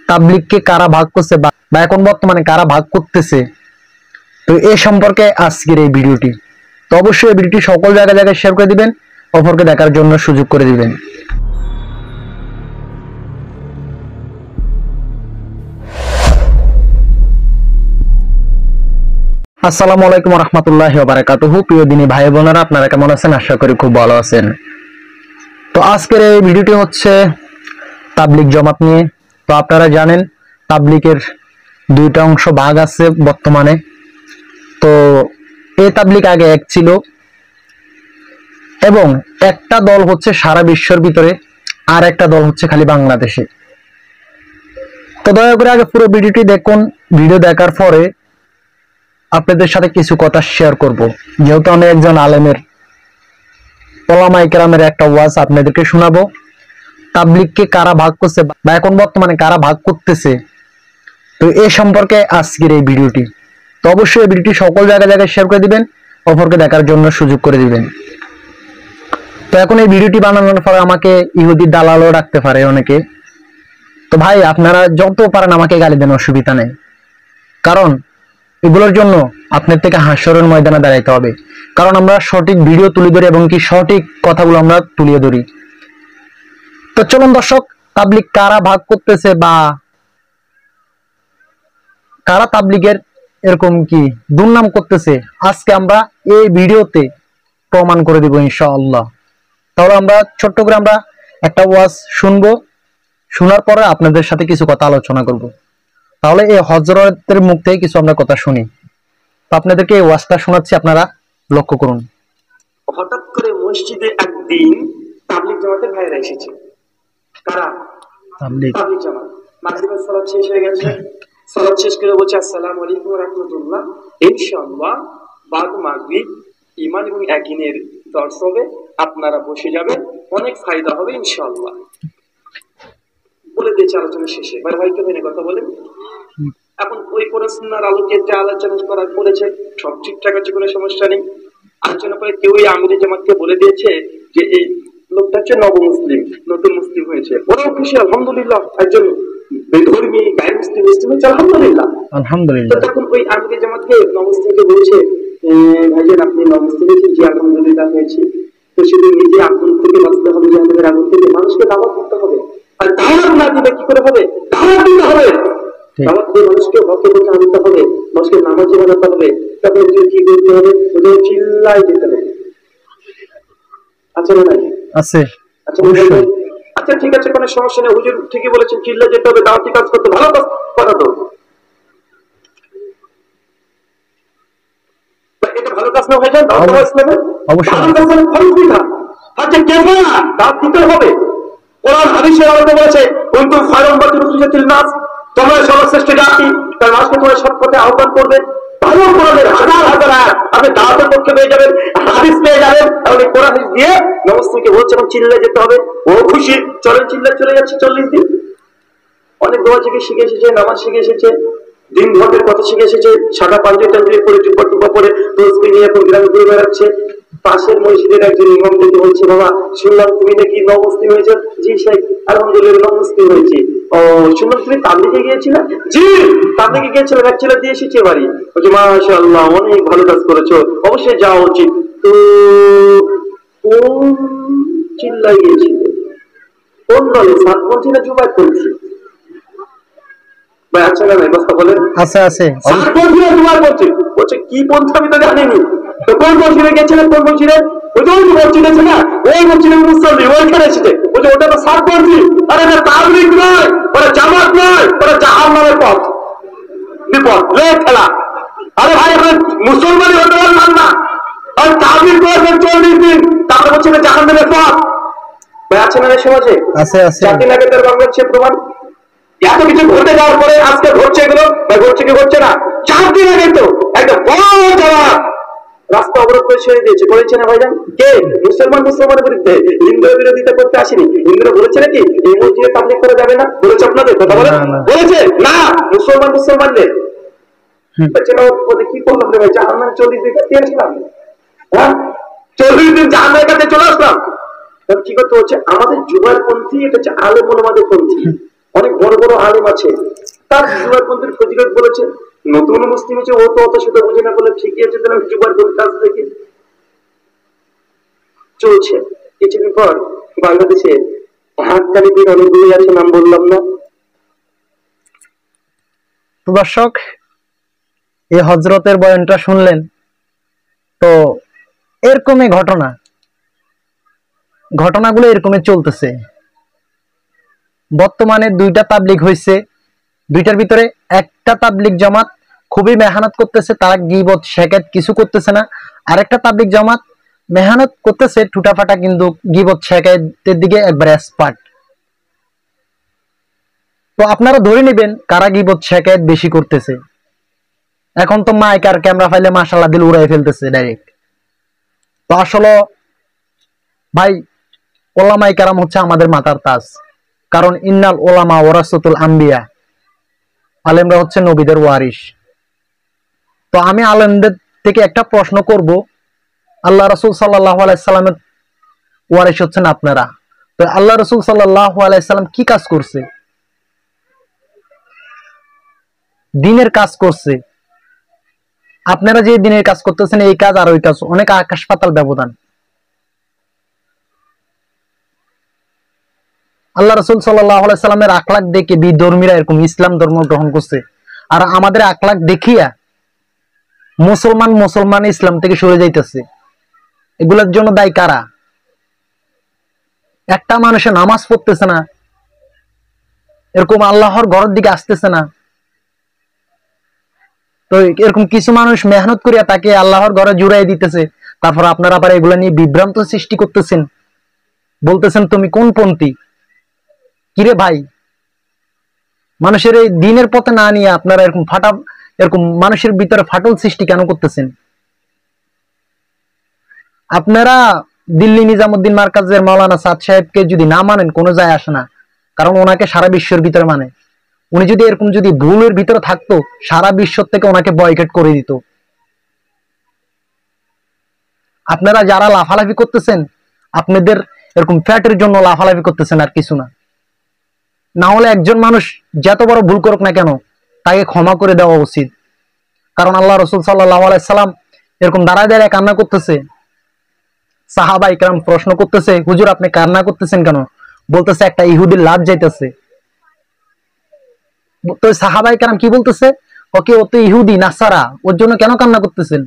তাবলীগকে কারা ভাগ করছে বা এখন বর্তমানে কারা ভাগ করতেছে, তো এই সম্পর্কে আজকের এই ভিডিওটি। তো অবশ্যই এই ভিডিওটি সকল জায়গায় শেয়ার করে দিবেন, অপরকে দেখার জন্য সুযোগ করে দিবেন। আসসালামু আলাইকুম ওয়া রাহমাতুল্লাহি ওয়া বারাকাতুহু। প্রিয় দিনী ভাই বোনেরা, আপনারা কেমন আছেন? আশা করি খুব ভালো আছেন। তো আজকের এই ভিডিওটি হচ্ছে তাবলীগ জামাত নিয়ে। তো আপনারা জানেন তাবলীগের দুইটা অংশ ভাগ আছে বর্তমানে। তো এই তাবলীগ আগে এক ছিল এবং একটা দল হচ্ছে সারা বিশ্বের ভিতরে, আর একটা দল হচ্ছে খালি বাংলাদেশে। তো দয়া করে আগে পুরো ভিডিওটি দেখুন। ভিডিও দেখার পরে আপনাদের সাথে কিছু কথা শেয়ার করব, যেহেতু আমি একজন আলেমের, ওলামায়ে কেরামের একটা ওয়াজ আপনাদেরকে শোনাবো। তাবলীগকে কারা ভাগ করছে বা এখন বর্তমানে কারা ভাগ করতেছে, তো এই সম্পর্কে আজকের এই ভিডিওটি। তো অবশ্যই এই ভিডিওটি সকল জায়গায় শেয়ার করে দিবেন, অপরকে দেখার জন্য সুযোগ করে দিবেন। তো এখন এই ভিডিওটি বানানোর পরে আমাকে ইহুদি দালালও রাখতে পারে অনেকে। তো ভাই, আপনারা যত পারেন আমাকে গালি দেন, অসুবিধা নেই, কারণ এগুলোর জন্য আপনার থেকে হাস্যরের ময়দানে দাঁড়াইতে হবে। কারণ আমরা সঠিক ভিডিও তুলে ধরি এবং কি সঠিক কথাগুলো আমরা তুলে ধরি। তো চলুন দর্শক, তাবলীগ কারা ভাগ করতেছে বা কারা তাবলীগের এরকম কি দুর্নাম করতেছে, আজকে আমরা এই ভিডিওতে প্রমাণ করে দিব ইনশাআল্লাহ। তাহলে আমরা ছোট্ট করে আমরা একটা ওয়াজ শুনবো, শোনার পরে আপনাদের সাথে কিছু কথা আলোচনা করব। তাহলে এই হযরতের মুখ থেকে কিছু আমরা কথা শুনি। তো আপনাদেরকে এই ওয়াজটা শোনাচ্ছি, আপনারা লক্ষ্য করুন। হঠাৎ করে মসজিদে একদিন তাবলীগ জামাতের ভাইরা এসেছে। কারা? তাবলীগ জামাত। মাগরিবের সালাত শেষ হয়ে গেছে, সালাত শেষ করে বলছে আসসালামু আলাইকুম ওয়া রাহমাতুল্লাহ, ইনশাআল্লাহ বাদ মাগরিব ঈমান এবং ইয়াকিনের দর্স হবে, আপনারা বসে যাবেন, অনেক ফায়দা হবে ইনশাআল্লাহ বলে দিয়েছে আলোচনা শেষে। ভাই হয়তো কথা বলেন। এখন ওই কোন সুন্নাহর আলোকে যে আলোচনা করা করেছে সব ঠিকঠাক আছে, কোনো সমস্যা নেই। আলোচনা করে কেউ এই আমিরে জামাতকে বলে দিয়েছে যে এই লোকটা হচ্ছে নবমুসলিম, নতুন মুসলিম হয়েছে, ওরাও খুশি আলহামদুলিল্লাহ। একজন বেধর্মী গায়ের মুসলিম হয়েছে আলহামদুলিল্লাহ আলহামদুলিল্লাহ। তখন ওই আমিরে জামাতকে নবমুসলিমকে বলছে, ভাইজান আপনি নবমুসলিম হয়েছেন? জি আলহামদুলিল্লাহ হয়েছি। তো শুধু নিজে আগুন থেকে বাঁচতে হবে, জাহান্নামের আগুন থেকে, মানুষকে দাওয়াত করতে হবে। আর দাওয়াত না দিলে কি করে হবে? দাওয়াত দিতে হবে, দাওয়াত দিয়ে মানুষকে হকে পথে আনতে হবে, মানুষকে নামাজি বানাতে হবে। তখন কি করতে হবে? ওদের চিল্লাই যেতে হবে। আচ্ছা না নাই? আছে। আচ্ছা আচ্ছা ঠিক আছে, কোনো সমস্যা নেই, হুজুর ঠিকই বলেছেন, চিল্লাই যেতে হবে, দাওয়াতি কাজ করতে, ভালো কথা তো। এটা ভালো কাজ না হয়ে যায় অবশ্যই দাওয়াত দিতে হবে। কোরআন হাদিসের আলোকে বলেছে কুনতুম খায়রা উম্মাতিন উখরিজাতিন নাস, তোমরা সর্বশ্রেষ্ঠ জাতি, তার মানুষকে তোমরা সৎ পথে আহ্বান করবে। ভালো কোরআনের হাজার হাজার আয়াত আপনি দাওয়াতের পক্ষে পেয়ে যাবেন, হাদিস পেয়ে যাবেন। তাহলে কোরআন হাদিস দিয়ে নবমুসলিমকে বলছে এবং চিল্লায় যেতে হবে। ও খুশি, চলেন চিল্লায় চলে যাচ্ছে 40 দিন। অনেক দোয়া থেকে শিখে এসেছে, নামাজ শিখে এসেছে, দিন ভোটের কথা শিখে এসেছে, সাদা পাঞ্জাবি টাঞ্জাবি পরে জুব্বা পরে তসবিহ নিয়ে এখন গ্রামে ঘুরে বেড়াচ্ছে। পাশের মসজিদের একজন ইমাম দেখে বলছে, বাবা শুনলাম তুমি নাকি নবমুসলিম হয়েছে? জি শেখ আলহামদুলিল্লাহ নবমুসলিম হয়েছি। ও শুনলাম তুমি তাবলীগে গিয়েছিলে? জি তাবলীগে গিয়েছিলাম, এক ছেলে দিয়ে এসেছি বাড়ি। বলছে মাশাআল্লাহ অনেক ভালো কাজ করেছো, অবশ্যই যাওয়া উচিত। তো কোন চিল্লাই গিয়েছিলে? কোন দলে? সাতপন্থী না জুমায়াত পন্থী? ভাই আচ্ছা না কথা বলেন। আছে আছে সাতপন্থী না জুমায়াত পন্থী? বলছে কি পন্থী আমি তো জানিনি। তো কোন মসজিদে গেছিলেন? কোন মসজিদে? ওই যে মসজিদ আছে না, ওই মসজিদের মুসল্লি ওইখানে এসেছে। বলছে ওটা তো সাতপন্থী। আরে না তাবলীগ নয়, ওরা জামাত নয়, ওরা জাহান্নামের পথ, বিপদ লে খেলা। আরে ভাই এখন মুসলমানই হতে পারলাম না, আর তাবলীগ করেছেন 40 দিন, তারপরে বলছে জাহান্নামের পথ। ভাই আছে না সমাজে? আছে আছে। জাতি লাগে তার বাংলাদেশের প্রমাণ। এত কিছু ঘটে যাওয়ার পরে আজকে ঘটছে এগুলো, ভাই ঘটছে কি ঘটছে না? 4 দিন আগে তো একটা বড় জবাব রাস্তা অবরোধ করে ছেড়ে দিয়েছে, বলেছে না ভাইজান? কে? মুসলমানের বিরুদ্ধে। হিন্দুর বিরোধিতা করতে আসেনি। হিন্দুরা বলেছে নাকি এই মসজিদে তাবলীগ করা যাবে না? বলেছে আপনাদের? কথা বলেন। বলেছে না, মুসলমানদের কি করলাম রে ভাই? জাহান্নামে 40 দিন কাটিয়ে আসলাম। হ্যাঁ 40 দিন জাহান্নামের কাছে চলে আসলাম। কি করতে হচ্ছে? আমাদের জুমার পন্থী, এটা হচ্ছে আলেম ওলামাদের পন্থী। অনেক বড় বড় আলেম আছে, তার জুবারপন্থীর ফজিলত বলেছে। নতুন মুসলিম হচ্ছে, ও তো অত সেটা বুঝে না বলে ঠিকই আছে, তাহলে জুবারপন্থীর কাছ থেকে চলছে। কিছুদিন পর বাংলাদেশে হাততালি পীর অনেকগুলি আছে, নাম বললাম না। তো দর্শক, এই হজরতের বয়ানটা শুনলেন, তো এরকমই ঘটনাগুলো এরকমই চলতেছে। বর্তমানে 2টা তাবলিগ হয়েছে, 2টার ভিতরে একটা তাবলিগ জামাত খুবই মেহনত করতেছে, তারা গীবত শেখায়ত কিছু করতেছে না। আরেকটা তাবলিগ জামাত মেহনত করতেছে টুটাফাটা, কিন্তু গীবত শেখায়তের দিকে একবার এক্সপার্ট। তো আপনারা ধরে নেবেন কারা গীবত শেখায়ত বেশি করতেছে। এখন তো মাইক আর ক্যামেরা ফাইলে মাশাআল্লাহ দিল উড়াই ফেলতেছে ডাইরেক্ট। তো আসলে ভাই, ওলামায়ে কেরাম হচ্ছে আমাদের মাথার তাজ। কারণ ইন্নাল ওলামা ওয়ারাসাতুল আম্বিয়া, আলেমরা হচ্ছে নবীদের ওয়ারিস। তো আমি আলেমদের থেকে একটা প্রশ্ন করব, আল্লাহ রাসূল সাল্লাল্লাহু আলাইহি সাল্লামের ওয়ারিস হচ্ছেন আপনারা। তো আল্লাহ রাসূল সাল্লাল্লাহু আলাইহি সাল্লাম কি কাজ করছে? দ্বীনের কাজ করছে। আপনারা যে দ্বীনের কাজ করতেছেন, এই কাজ আর ওই কাজ অনেক আকাশ পাতাল ব্যবধান। আল্লাহ রাসূল সাল্লাল্লাহু আলাইহি সাল্লামের আখলাক দেখে বিধর্মীরা এরকম ইসলাম ধর্ম গ্রহণ করছে, আর আমাদের আখলাক দেখিয়া মুসলমান ইসলাম থেকে সরে যাইতেছে। এগুলোর জন্য দায়ী কারা? একটা মানুষে নামাজ পড়তেছে না, এরকম আল্লাহর ঘরের দিকে আসতেছে না। তো এরকম কিছু মানুষ মেহনত করিয়া তাকে আল্লাহর ঘরে জুড়াই দিতেছে, তারপর আপনারা আবার এগুলা নিয়ে বিভ্রান্ত সৃষ্টি করতেছেন, বলতেছেন তুমি কোন পন্থী। কিরে ভাই, মানুষের এই দ্বীনের পথে না নিয়ে আপনারা এরকম মানুষের ভিতরে ফাটল সৃষ্টি কেন করতেছেন? আপনারা দিল্লি নিজামুদ্দিন মার্কাজের মাওলানা সাদ সাহেবকে যদি না মানেন, কোনো যায় আসে না, কারণ ওনাকে সারা বিশ্বের ভিতরে মানে। উনি যদি এরকম যদি ভুলের ভিতরে থাকতো, সারা বিশ্ব থেকে ওনাকে বয়কট করে দিত। আপনারা যারা লাফালাফি করতেছেন, আপনাদের এরকম ফ্যাটের জন্য লাফালাফি করতেছেন, আর কিছু না। না হলে একজন মানুষ যত বড় ভুল করুক না কেন, তাকে ক্ষমা করে দেওয়া উচিত। কারণ আল্লাহ রাসূল সাল্লাল্লাহু আলাইহি সাল্লাম এরকম দাঁড়ায় দাঁড়ায় কান্না করতেছে। সাহাবায়ে কেরাম প্রশ্ন করতেছে, হুজুর আপনি কান্না করতেছেন কেন? বলতেছে একটা ইহুদির লাশ যাইতেছে। তো সাহাবায়ে কেরাম কি বলতেছে, ওকে ও তো ইহুদি নাসারা, ওর জন্য কেন কান্না করতেছেন?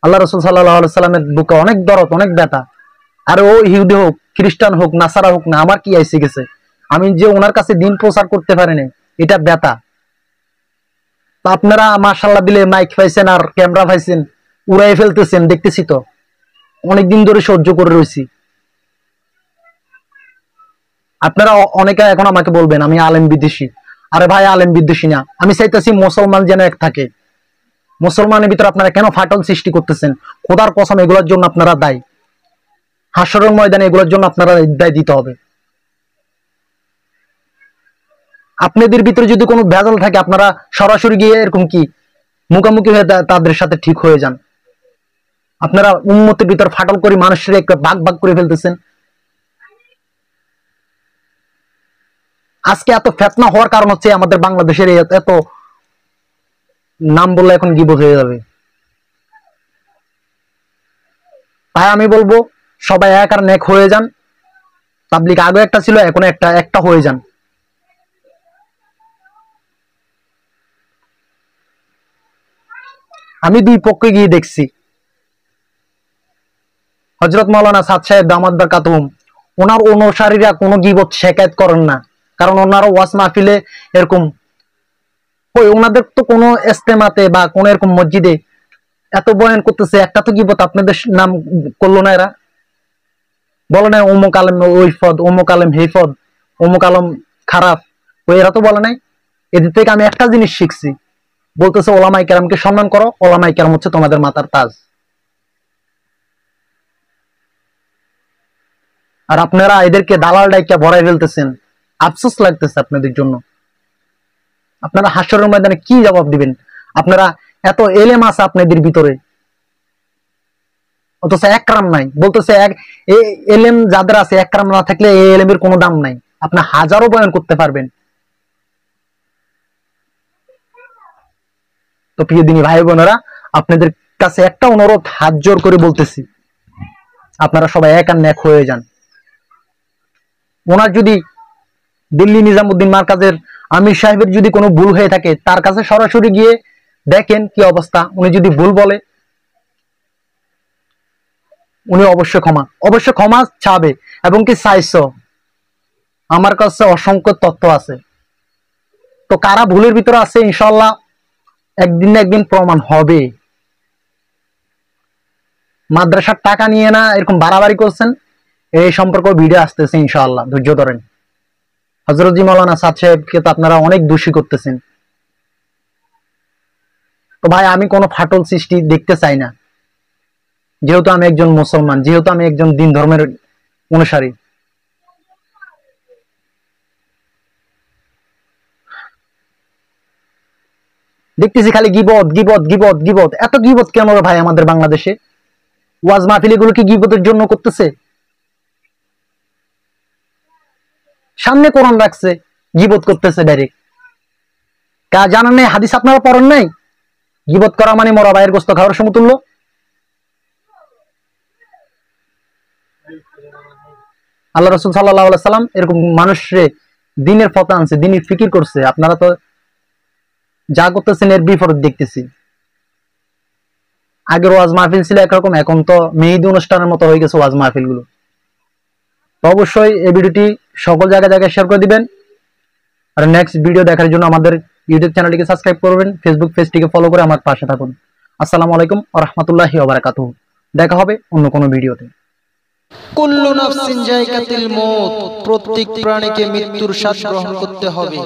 আল্লাহ রাসূল সাল্লাল্লাহু আলাইহি সাল্লামের বুকে অনেক দরদ, অনেক ব্যথা। আর ও ইহুদি হোক, খ্রিস্টান হোক, নাসারা হোক না, আমার কি আইসে গেছে? আমি যে ওনার কাছে দিন প্রচার করতে পারিনি, এটা ব্যথা। তো আপনারা মাশাআল্লাহ দিলে মাইক পাইছেন আর ক্যামেরা পাইছেন, উড়াই ফেলতেছেন, দেখতেছি তো। অনেকদিন ধরে সহ্য করে রয়েছি। আপনারা অনেকে এখন আমাকে বলবেন আমি আলেম বিদ্বেষী। আরে ভাই, আলেম বিদ্বেষী না, আমি চাইতেছি মুসলমান যেন এক থাকে। মুসলমানের ভিতরে আপনারা কেন ফাটল সৃষ্টি করতেছেন? খোদার কসম, এগুলোর জন্য আপনারা দায়ী। হাসরের ময়দানে এগুলোর জন্য আপনারা দায় দিতে হবে। আপনাদের ভিতরে যদি কোনো ভেজাল থাকে, আপনারা সরাসরি গিয়ে এরকম কি মুখামুখি হয়ে তাদের সাথে ঠিক হয়ে যান। আপনারা উম্মতের ভিতর ফাটল করে মানুষের একটা ভাগ ভাগ করে ফেলতেছেন। আজকে এত ফেতনা হওয়ার কারণ হচ্ছে আমাদের বাংলাদেশের এত নাম বললে এখন গীবত হয়ে যাবে। তাই আমি বলবো সবাই এক আর নেক হয়ে যান। পাবলিক আগে একটা ছিল, এখন একটা হয়ে যান। আমি দুই পক্ষে গিয়ে দেখছি, হযরত মাওলানা সাদ সাহেব দামাত বারকাতুহুম, ওনার অনুসারীরা কোনো গীবত শেখায়ত করেন না। কারণ ওনারা ওয়াজ মাহফিলে এরকম ওনাদের তো কোনো ইস্তেমাতে বা কোনো এরকম মসজিদে এত বয়ান করতেছে, একটা তো গীবত আপনাদের নাম করলো না। এরা বলে না অমুক আলেম ওই পদ, অমুক আলেম হে পদ, অমুক আলম খারাপ, এরা তো বলে নাই। এদের থেকে আমি একটা জিনিস শিখছি, বলতেছে ওলামায়ে কেরামকে সম্মান করো, ওলামায়ে কেরাম হচ্ছে তোমাদের মাথার তাজ। আর আপনারা এদেরকে দালাল ডাইকা ভরাই ফেলতেছেন, আফসোস লাগতেছে আপনাদের জন্য। আপনারা হাসরের ময়দানে কি জবাব দিবেন? আপনারা এত এলেম আছে আপনাদের ভিতরে, অথচ একরাম নাই। বলতেছে এলেম যাদের আছে, একরাম না থাকলে এই এলেমের কোনো দাম নাই। আপনি হাজারো বয়ান করতে পারবেন, তো প্রিয় দিনী ভাই বোনেরা, আপনাদের কাছে একটা অনুরোধ হাত জোর করে বলতেছি, আপনারা সবাই এক আর এক হয়ে যান। ওনার যদি দিল্লি নিজামুদ্দিন মার্কাজের আমির সাহেবের যদি কোনো ভুল হয়ে থাকে, তার কাছে সরাসরি গিয়ে দেখেন কি অবস্থা। উনি যদি ভুল বলে, উনি অবশ্যই ক্ষমা চাবে, এবং কি চাইছো। আমার কাছে অসংখ্য তথ্য আছে। তো কারা ভুলের ভিতরে আছে, ইনশাল্লাহ একদিন না একদিন প্রমাণ হবে। মাদ্রাসার টাকা নিয়ে না এরকম বাড়াবাড়ি করছেন, এই সম্পর্কে ভিডিও আসতেছে ইনশাআল্লাহ, ধৈর্য ধরেন। হযরত জি মাওলানা সাদ সাহেবকে তো আপনারা অনেক দোষী করতেছেন। তো ভাই, আমি কোনো ফাটল সৃষ্টি দেখতে চাই না, যেহেতু আমি একজন মুসলমান, যেহেতু আমি একজন দিন ধর্মের অনুসারী। দেখতেছি খালি গিবত গিবত গিবত গিবত। এত গিবত কেন রে ভাই আমাদের বাংলাদেশে? ওয়াজ মাহফিল এগুলো কি গিবতের জন্য করতেছে? সামনে কোরআন রাখছে, গিবত করতেছে ডাইরেক্ট। কা জানান নেই, হাদিস আপনারা পড়েন নাই? গিবত করা মানে মরা ভাইয়ের গোস্ত খাওয়ার সমতুল্য। আল্লাহ রাসূল সাল্লাল্লাহু আলাইহি সাল্লাম এরকম মানুষরে দিনের পথে আনছে, দিনের ফিকির করছে। আপনারা তো যা করতেছেন এর বিপরীত দেখতেছি। আগের ওয়াজ মাহফিল ছিল একরকম, এখন তো মেহেদি অনুষ্ঠানের মতো হয়ে গেছে ওয়াজ মাহফিল গুলো। তো অবশ্যই এই ভিডিওটি সকল জায়গায় শেয়ার করে দিবেন। আর নেক্সট ভিডিও দেখার জন্য আমাদের ইউটিউব চ্যানেলটিকে সাবস্ক্রাইব করবেন, ফেসবুক পেজটিকে ফলো করে আমার পাশে থাকুন। আসসালামু আলাইকুম ওয়া রাহমাতুল্লাহি ওয়া বারাকাতুহু। দেখা হবে অন্য কোনো ভিডিওতে। কুল্লু নাফসিন যায়কাতুল মউত, প্রত্যেক প্রাণীকে মৃত্যুর স্বাদ গ্রহণ করতে হবে।